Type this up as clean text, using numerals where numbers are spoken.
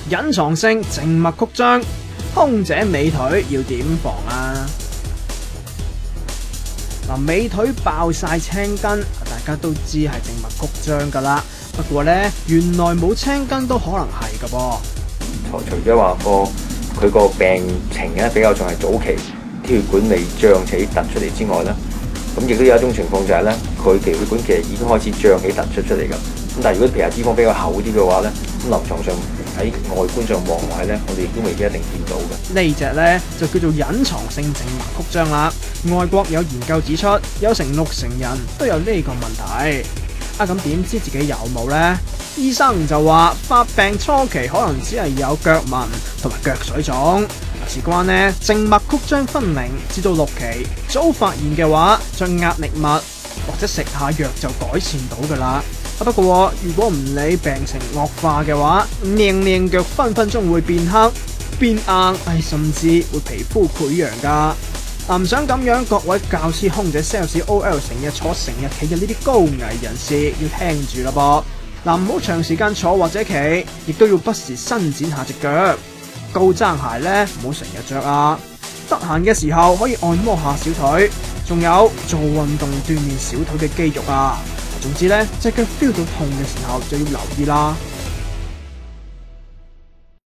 隱藏性靜脈曲張，空姐美腿要點防啊？嗱，美腿爆晒青筋，大家都知係靜脈曲張噶啦。不過咧，原來冇青筋都可能係噶噃。除咗話佢個病情咧比較仲係早期，血管未脹起突出嚟之外咧，咁亦都有一種情況就係咧，佢嘅血管其實已經開始脹起突出嚟㗎。咁但係如果皮下脂肪比較厚啲嘅話咧，咁臨床上喺外觀上望落去咧，我哋亦都未必一定見到嘅。呢隻咧就叫做隱藏性靜脈曲張啦。外國有研究指出，有成60%人都有呢個問題。咁點知自己有冇呢？醫生就話發病初期可能只係有腳紋同埋腳水腫，事關呢靜脈曲張分0至到6期，早發現嘅話，着壓力襪或者食下藥就改善到噶啦。不過如果唔理病情惡化嘅話，靚腳分分鐘會變黑、變硬，甚至會皮膚潰瘍噶。唔想咁樣，各位教師、空姐、sales、OL 成日坐成日企嘅呢啲高危人士要聽住啦噃。唔好長時間坐或者企，亦都要不時伸展下隻腳。高踭鞋咧唔好成日着啊。得閒嘅時候可以按摩下小腿，仲有做運動鍛鍊小腿嘅肌肉啊。總之咧，隻腳 feel 到痛嘅時候就要留意啦。